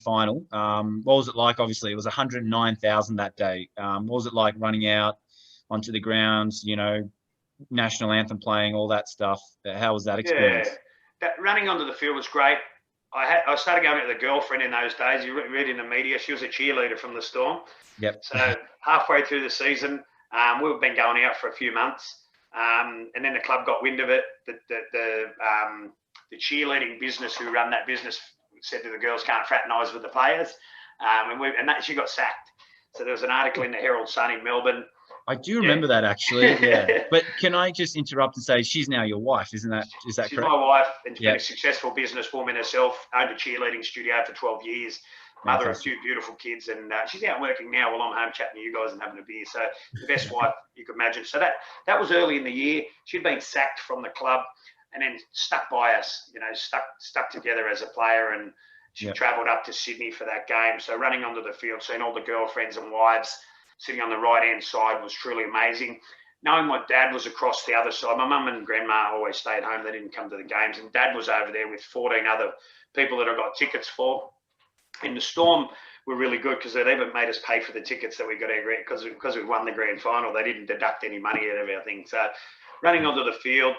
final. What was it like? Obviously, it was 109,000 that day. What was it like running out onto the grounds, national anthem playing, all that stuff? How was that experience? Yeah, that running onto the field was great. I started going with a girlfriend in those days. You read in the media, she was a cheerleader from the Storm. Yep. So halfway through the season, we've been going out for a few months, and then the club got wind of it. The cheerleading business who run that business said to the girls, can't fraternise with the players, and she got sacked. So there was an article in the Herald Sun in Melbourne. I do remember that, actually. Yeah. But can I just interrupt and say she's now your wife, is that She's correct? My wife, and she's been a successful businesswoman herself, owned a cheerleading studio for 12 years, mother of two beautiful kids, and she's out working now while I'm home chatting to you guys and having a beer. So the best wife you could imagine. So that was early in the year. She'd been sacked from the club and then stuck by us, stuck together as a player, and she travelled up to Sydney for that game. So running onto the field, seeing all the girlfriends and wives sitting on the right-hand side was truly amazing. Knowing my dad was across the other side, my mum and grandma always stayed home. They didn't come to the games. And Dad was over there with 14 other people that I got tickets for. And the Storm were really good because they even made us pay for the tickets that we got because we won the grand final. They didn't deduct any money out of everything. So running onto the field,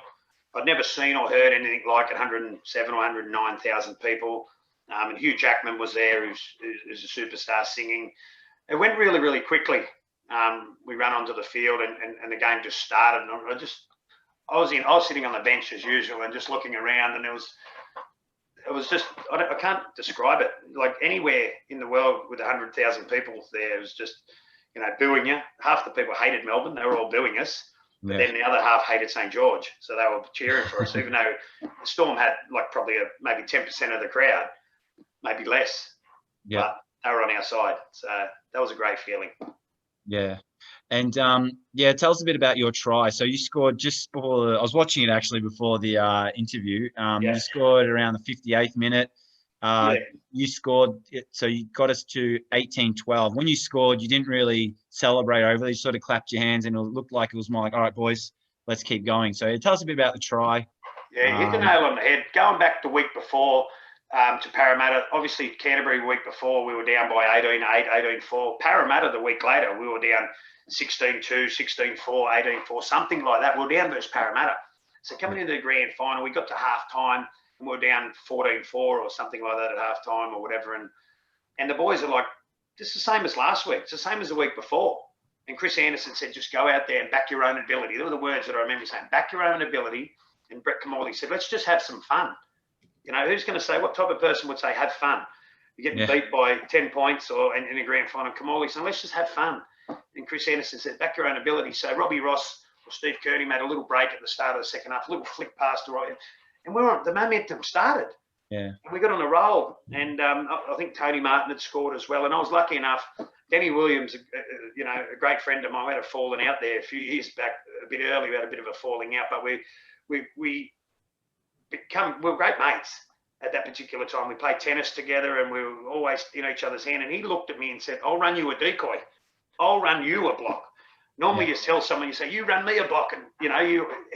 I'd never seen or heard anything like 107 or 109,000 people. And Hugh Jackman was there, who's a superstar singing. It went really, really quickly. We ran onto the field and the game just started. And I was sitting on the bench as usual and just looking around, and it was just, I can't describe it. Like anywhere in the world with 100,000 people there, it was just, booing you. Half the people hated Melbourne. They were all booing us. But then the other half hated St. George. So they were cheering for us, even though the Storm had probably maybe 10% of the crowd, maybe less. Yeah. But they were on our side. So that was a great feeling. Yeah. And tell us a bit about your try. So you scored just before, I was watching it actually before the interview. You scored around the 58th minute. You scored, so you got us to 18-12. When you scored, you didn't really celebrate overly. You sort of clapped your hands, and it looked like it was more like, all right, boys, let's keep going. So tell us a bit about the try. Yeah, you hit the nail on the head. Going back the week before, to Parramatta. Obviously, Canterbury the week before, we were down by 18-8, 18-4. Parramatta the week later, we were down 16-2, 16-4, 18-4, something like that. We were down versus Parramatta. So coming into the grand final, we got to half-time, and we were down 14-4 or something like that at half-time or whatever. And the boys are like, this is the same as last week. It's the same as the week before. And Chris Anderson said, just go out there and back your own ability. Those were the words that I remember saying, back your own ability. And Brett Kamali said, let's just have some fun. Who's going to say, what type of person would say, have fun? You're getting beat by 10 points or in a grand final. Kamali said, let's just have fun. And Chris Anderson said, back your own ability. So Robbie Ross or Steve Kearney made a little break at the start of the second half, a little flick pass to right. And the momentum started. Yeah. And we got on a roll. And I think Tony Martin had scored as well. And I was lucky enough. Denny Williams, a great friend of mine, we had a falling out there a few years back, a bit early. We had a bit of a falling out, but we were great mates at that particular time. We played tennis together and we were always in each other's hand. And he looked at me and said, I'll run you a decoy. I'll run you a block. Normally you tell someone, you say, you run me a block. And,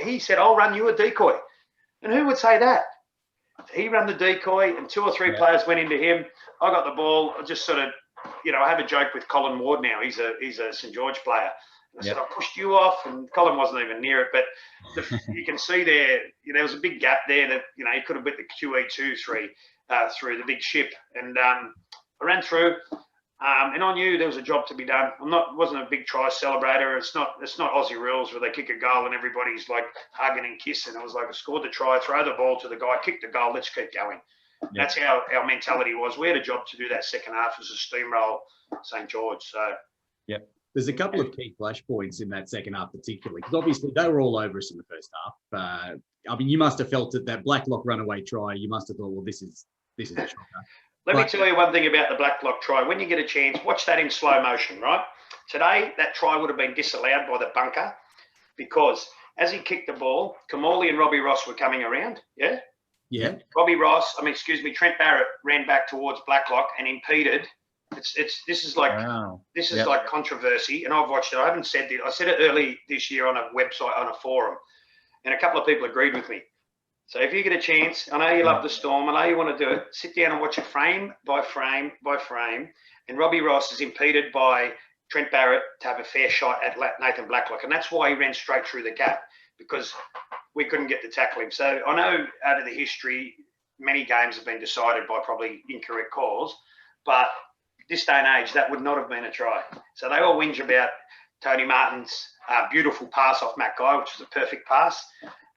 he said, I'll run you a decoy. And who would say that? He ran the decoy and two or three players went into him. I got the ball. I just sort of, I have a joke with Colin Ward now. He's a St. George player. I said, I pushed you off, and Colin wasn't even near it. But you can see there was a big gap there that, he could have bit the QE2 through the big ship. And I ran through, and I knew there was a job to be done. Wasn't a big try celebrator. It's not Aussie rules where they kick a goal and everybody's like hugging and kissing. It was like I scored the try, throw the ball to the guy, kick the goal, let's keep going. Yep. That's how our mentality was. We had a job to do that second half as a steamroll St. George. So, yep. There's a couple of key flashpoints in that second half, particularly, because obviously they were all over us in the first half. You must have felt that Blacklock runaway try. You must have thought, well, this is a shocker. Let me tell you one thing about the Blacklock try. When you get a chance, watch that in slow motion, right? Today, that try would have been disallowed by the bunker because as he kicked the ball, Kamali and Robbie Ross were coming around, yeah? Yeah. Trent Barrett ran back towards Blacklock and impeded. This is like controversy, and I've watched it. I haven't said it. I said it early this year on a website, on a forum, and a couple of people agreed with me. So if you get a chance, I know you love the Storm, I know you want to do it, sit down and watch it frame by frame by frame. And Robbie Ross is impeded by Trent Barrett to have a fair shot at Nathan Blacklock. And that's why he ran straight through the gap, because we couldn't get to tackle him. So I know out of the history, many games have been decided by probably incorrect calls, but this day and age, that would not have been a try. So they all whinge about Tony Martin's beautiful pass off Matt Guy, which was a perfect pass.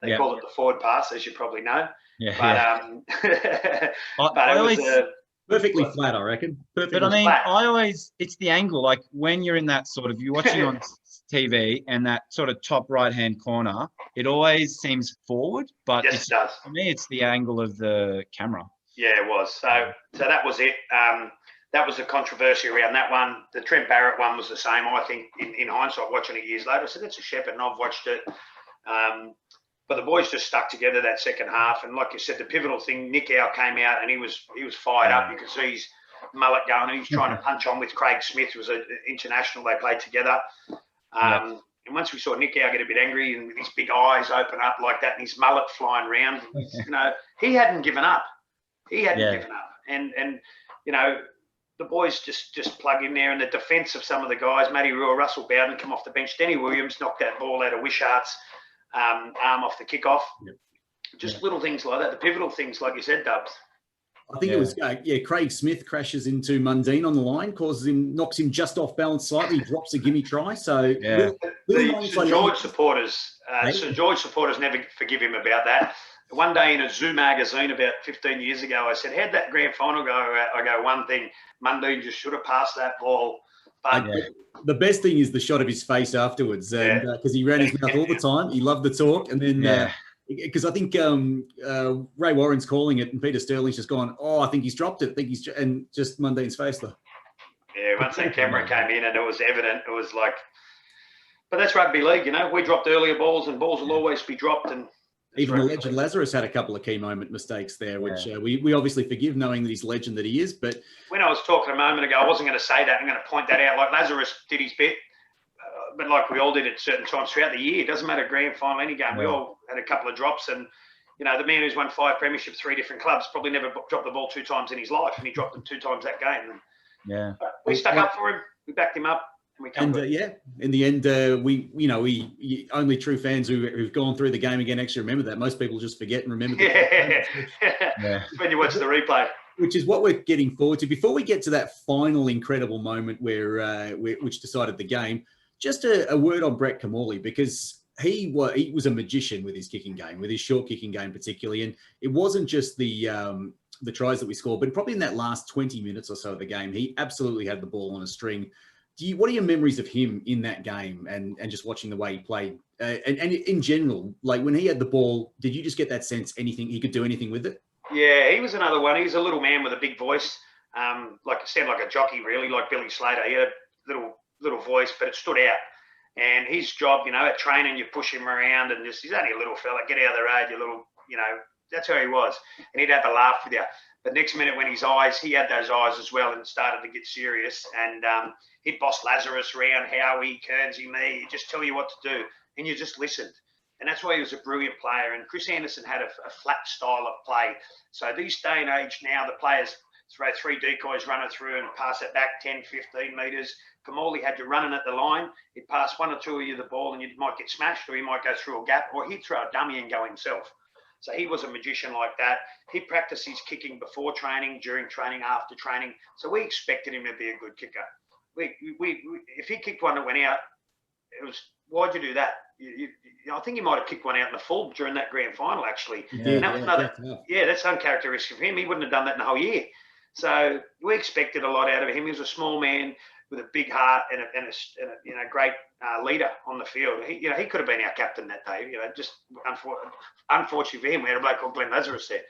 They call it the forward pass, as you probably know. But it was perfectly flat, I reckon. Perfectly but I mean, flat. It's the angle. Like when you're in that sort of, you're watching on TV and that sort of top right-hand corner, it always seems forward, but yes, it does. For me, it's the angle of the camera. Yeah, it was. So that was it. That was the controversy around that one. The Trent Barrett one was the same. I think in hindsight, watching it years later, I said, that's a Shepherd, and I've watched it. But the boys just stuck together that second half. And like you said, the pivotal thing, Nick Howe came out and he was fired up. You could see his mullet going, and he was trying to punch on with Craig Smith, who was an international. They played together. And once we saw Nick Howe get a bit angry and with his big eyes open up like that and his mullet flying around, he hadn't given up. He hadn't given up. And the boys just plug in there, and the defence of some of the guys, Matty Rua, Russell Bowden come off the bench. Denny Williams knocked that ball out of Wishart's arm off the kickoff. Just little things like that, the pivotal things, like you said, Dubs. I think it was, Craig Smith crashes into Mundine on the line, knocks him just off balance slightly, drops a gimme try. So the St George supporters never forgive him about that. One day in a Zoo magazine about 15 years ago, I said, how'd that grand final go? I go, one thing, Mundine just should have passed that ball. But the best thing is the shot of his face afterwards, because he ran his mouth all the time. He loved the talk. And then, because I think Ray Warren's calling it, and Peter Sterling's just gone, I think he's dropped it. And just Mundine's face, though. Yeah, once that camera came in and it was evident, it was like, but that's rugby league, we dropped earlier balls, and balls will always be dropped. And even the legend Lazarus had a couple of key moment mistakes there, which we obviously forgive, knowing that he's legend that he is. But when I was talking a moment ago, I wasn't going to say that. I'm going to point that out. Like Lazarus did his bit, but like we all did at certain times throughout the year. It doesn't matter, grand final, any game. We all had a couple of drops, and the man who's won 5 premierships, 3 different clubs, probably never dropped the ball 2 times in his life, and he dropped them 2 times that game. And, we stuck up for him. We backed him up. In the end, we only true fans who've gone through the game again actually remember that. Most people just forget and remember. When you watch the replay, which is what we're getting forward to. Before we get to that final incredible moment which decided the game, just a word on Brett Kimmorley, because he was a magician with his kicking game, with his short kicking game particularly, and it wasn't just the tries that we scored, but probably in that last 20 minutes or so of the game, he absolutely had the ball on a string. What are your memories of him in that game and just watching the way he played? And in general, like when he had the ball, did you just get that sense he could do anything with it? Yeah, he was another one. He was a little man with a big voice, sounded like a jockey, really, like Billy Slater. He had a little voice, but it stood out. And his job, at training, you push him around and he's only a little fella, get out of the road, you little, that's how he was. And he'd have a laugh with you. But next minute when he had those eyes as well and started to get serious, and he'd boss Lazarus around, Howie, Kearnsey, me, he'd just tell you what to do, and you just listened. And that's why he was a brilliant player. And Chris Anderson had a flat style of play. So these day and age now, the players throw 3 decoys, run it through and pass it back 10, 15 metres. Kimmorley had you running at the line. He'd pass 1 or 2 of you the ball and you might get smashed, or he might go through a gap, or he'd throw a dummy and go himself. So he was a magician like that. He practiced his kicking before training, during training, after training. So we expected him to be a good kicker. If he kicked one that went out, it was, why'd you do that? I think he might have kicked one out in the full during that grand final, actually. That's uncharacteristic of him. He wouldn't have done that in the whole year. So we expected a lot out of him. He was a small man with a big heart and a great leader on the field. He could have been our captain that day. Just unfortunately for him, we had a bloke called Glenn Lazarus there.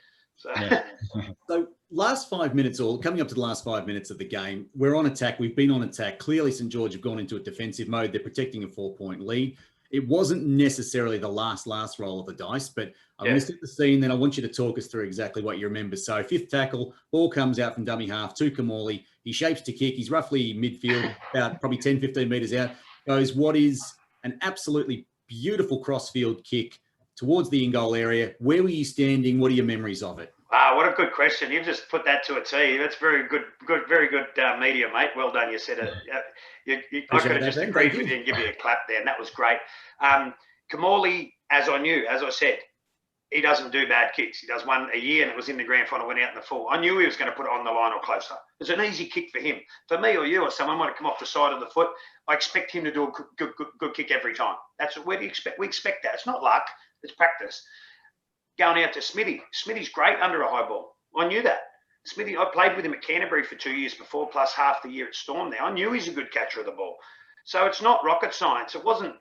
So last 5 minutes, or coming up to the last 5 minutes of the game, we're on attack. We've been on attack. Clearly, St George have gone into a defensive mode. They're protecting a 4-point lead. It wasn't necessarily the last roll of the dice, but I'm going to set the scene. Then I want you to talk us through exactly what you remember. So 5th tackle, ball comes out from dummy half to Kimmorley. He shapes to kick. He's roughly midfield, about probably 10, 15 metres out. Goes what is an absolutely beautiful crossfield kick towards the in-goal area. Where were you standing? What are your memories of it? Ah, what a good question. You've just put that to a T. That's very good, very good media, mate. Well done. You said it. I could have just agreed with you and give you a clap there, and that was great. Kamali, as I said, he doesn't do bad kicks. He does one a year, and it was in the grand final, went out in the full. I knew he was going to put it on the line or closer. It was an easy kick for him. For me or you or someone might have come off the side of the foot. I expect him to do a good kick every time. That's what we expect. We expect that. It's not luck. It's practice. Going out to Smithy. Smithy's great under a high ball. I knew that. Smithy, I played with him at Canterbury for 2 years before, plus half the year at Storm there. I knew he's a good catcher of the ball. So it's not rocket science. It wasn't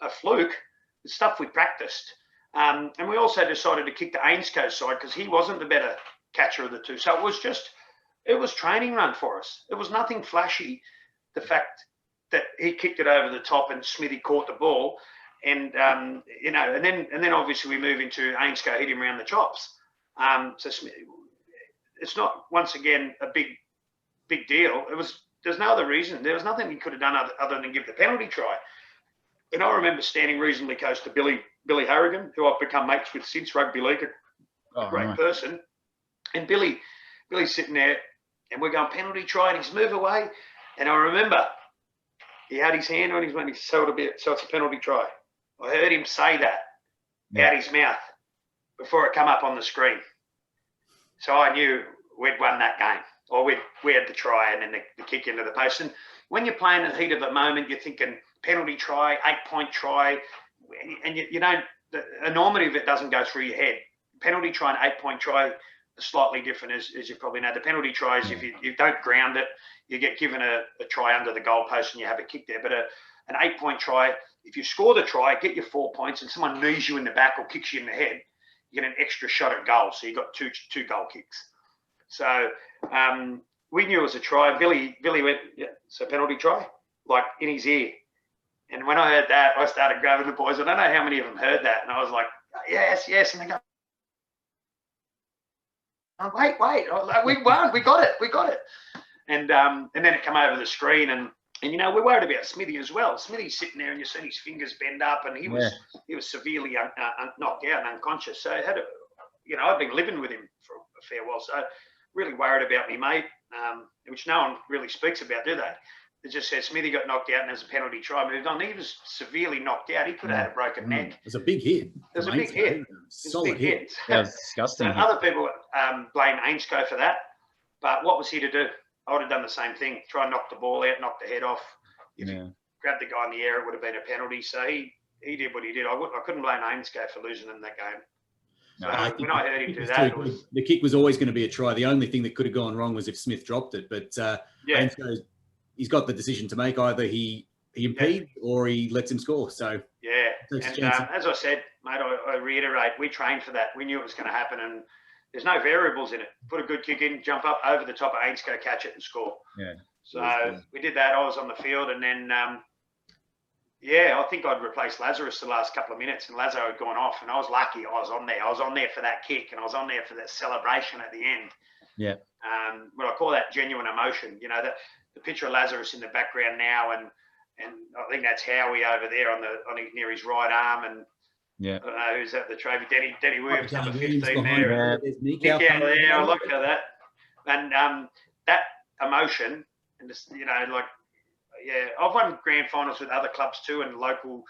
a fluke. It's stuff we practiced. And we also decided to kick the Ainsco's side because he wasn't the better catcher of the two. So it was training run for us. It was nothing flashy. The fact that he kicked it over the top and Smithy caught the ball. And and then obviously we move into Ainscough hit him around the chops. So it's not, once again, a big deal. There's no other reason. There was nothing he could have done other than give the penalty try. And I remember standing reasonably close to Billy Harrigan, who I've become mates with since rugby league, a great person. And Billy's sitting there, and we're going penalty try, and he's moved away. And I remember he had his hand on his when he said so it's a penalty try. I heard him say that out his mouth before it come up on the screen. So I knew we'd won that game, or we had the try and then the kick into the post. And when you're playing in the heat of the moment, you're thinking penalty try, 8-point try, and you don't, the enormity of it doesn't go through your head. Penalty try and 8-point try are slightly different, as you probably know. The penalty try is if you don't ground it, you get given a try under the goalpost and you have a kick there. But an 8-point try, if you score the try, get your 4 points, and someone knees you in the back or kicks you in the head, you get an extra shot at goal. So you got two goal kicks. So we knew it was a try. Billy went, yeah, so penalty try, like in his ear. And when I heard that, I started grabbing the boys. I don't know how many of them heard that. And I was like, yes. And they go, oh, wait. We won. We got it. And then it came over the screen. And we're worried about Smithy as well. Smithy's sitting there and you see his fingers bend up. And he was severely knocked out and unconscious. So I've been living with him for a fair while. So really worried about me mate, which no one really speaks about, do they? It just says Smithy got knocked out and there's a penalty try moved on. He was severely knocked out. He could have had a broken neck. It was a big hit. Solid hit. That was disgusting. So other people blame Ainscough for that. But what was he to do? I would have done the same thing. Try and knock the ball out, knock the head off. If you grabbed the guy in the air, it would have been a penalty. So he did what he did. I couldn't blame Ainscough for losing in that game. So when I heard him do that, the kick was always going to be a try. The only thing that could have gone wrong was if Smith dropped it. But Ainscough, he's got the decision to make. Either he impedes or he lets him score. So and as I said, mate, I reiterate, we trained for that. We knew it was going to happen, and there's no variables in it. Put a good kick in, jump up over the top of Ainscough, catch it, and score. Yeah. So we did that. I was on the field, and then I think I'd replaced Lazarus the last couple of minutes, and Lazo had gone off, and I was lucky. I was on there. I was on there for that kick, and I was on there for that celebration at the end. Yeah. But I call that genuine emotion. The picture of Lazarus in the background now, and I think that's Howie over there near his right arm, and I don't know who's at the trophy. Denny Williams, number 15 there. Nick out there. I like how that, and that emotion, and just I've won grand finals with other clubs too, and local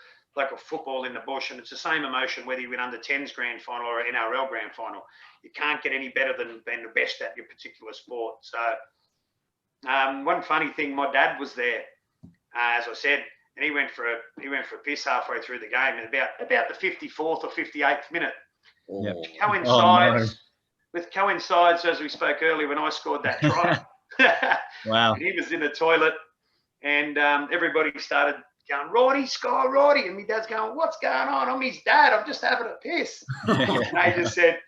football in the bush, and it's the same emotion whether you win under 10s grand final or an NRL grand final. You can't get any better than being the best at your particular sport. So. One funny thing, my dad was there, as I said, and he went for a piss halfway through the game, and about the 54th or 58th minute, coincides as we spoke earlier when I scored that try. Wow! And he was in the toilet, and everybody started going, "Roarty, score, Roarty!" And my dad's going, "What's going on? I'm his dad. I'm just having a piss." And they just said,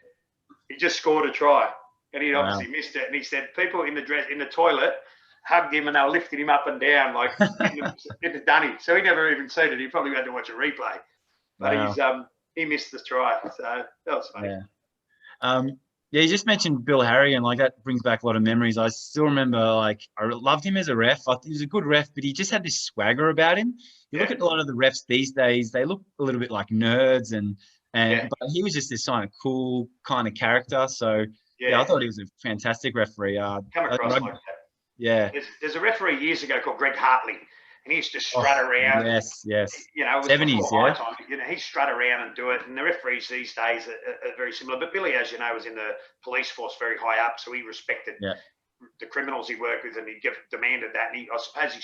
"He just scored a try." And he obviously missed it. And he said people in the toilet hugged him and they were lifting him up and down like it had done him. So he never even seen it. He probably had to watch a replay. But he missed the try. So that was funny. You just mentioned Bill Harrigan. Like, that brings back a lot of memories. I still remember, I loved him as a ref. I think he was a good ref, but he just had this swagger about him. You look at a lot of the refs these days, they look a little bit like nerds, and And but he was just this kind of cool kind of character. So I thought he was a fantastic referee. Come across like that. Yeah. There's a referee years ago called Greg Hartley, and he used to strut around. Yes. You know, it was 70s, my time. You know, he'd strut around and do it. And the referees these days are very similar. But Billy, as you know, was in the police force very high up, so he respected the criminals he worked with, and he demanded that. And I suppose he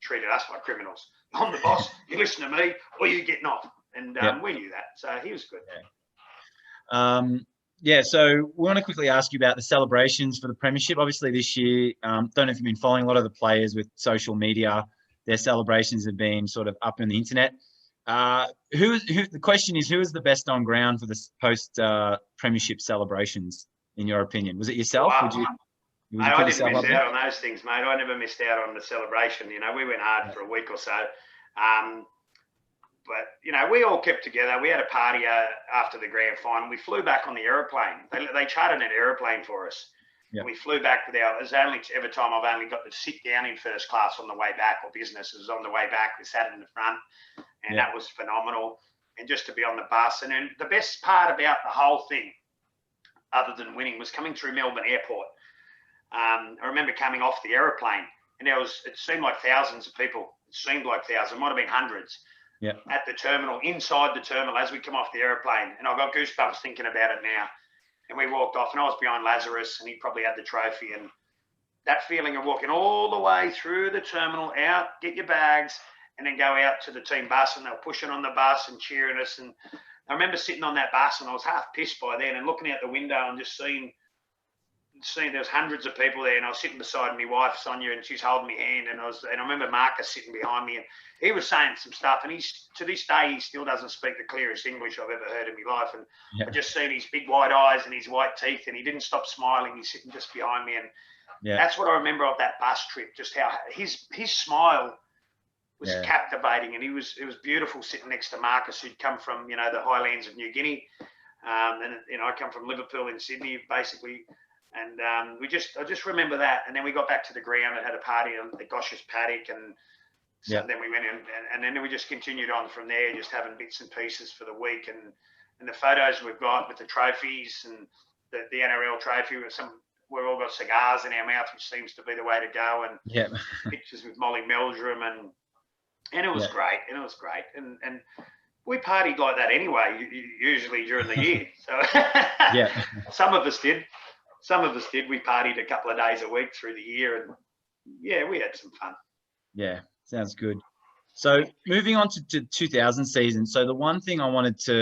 treated us like criminals. I'm the boss. You listen to me, or you getting off. And we knew that, so he was good. So we want to quickly ask you about the celebrations for the premiership. Obviously, this year, don't know if you've been following a lot of the players with social media. Their celebrations have been sort of up on the internet. The question is, who is the best on ground for the post premiership celebrations, in your opinion? Was it yourself? I didn't miss out on those things, mate. I never missed out on the celebration. You know, we went hard for a week or so. But, you know, we all kept together. We had a party after the grand final. We flew back on the aeroplane. They chartered an aeroplane for us. Yep. We flew back with it was only ever time I've only got to sit down in first class on the way back, or business was on the way back. We sat in the front, and that was phenomenal. And just to be on the bus. And then the best part about the whole thing, other than winning, was coming through Melbourne Airport. I remember coming off the aeroplane, and it seemed like thousands of people. It seemed like thousands. It might have been hundreds. At the terminal, inside the terminal, as we come off the aeroplane. And I've got goosebumps thinking about it now. And we walked off, and I was behind Lazarus, and he probably had the trophy. And that feeling of walking all the way through the terminal, out, get your bags, and then go out to the team bus, and they were pushing on the bus and cheering us. And I remember sitting on that bus, and I was half pissed by then, and looking out the window and just seeing there was hundreds of people there, and I was sitting beside my wife Sonia, and she's holding my hand, and I remember Marcus sitting behind me, and he was saying some stuff, and to this day he still doesn't speak the clearest English I've ever heard in my life, and I just seen his big white eyes and his white teeth, and he didn't stop smiling. He's sitting just behind me, and that's what I remember of that bus trip, just how his smile was captivating, and it was beautiful sitting next to Marcus, who'd come from the highlands of New Guinea, and I come from Liverpool in Sydney basically. And I just remember that. And then we got back to the ground and had a party on the Gosh's paddock. And so then we went in, and then we just continued on from there, just having bits and pieces for the week. And the photos we've got with the trophies and the NRL trophy, we've all got cigars in our mouth, which seems to be the way to go. And pictures with Molly Meldrum. And it was great. And we partied like that anyway, usually during the year. So some of us did. We partied a couple of days a week through the year, and we had some fun. Yeah, sounds good. So moving on to 2000 season. So the one thing I wanted to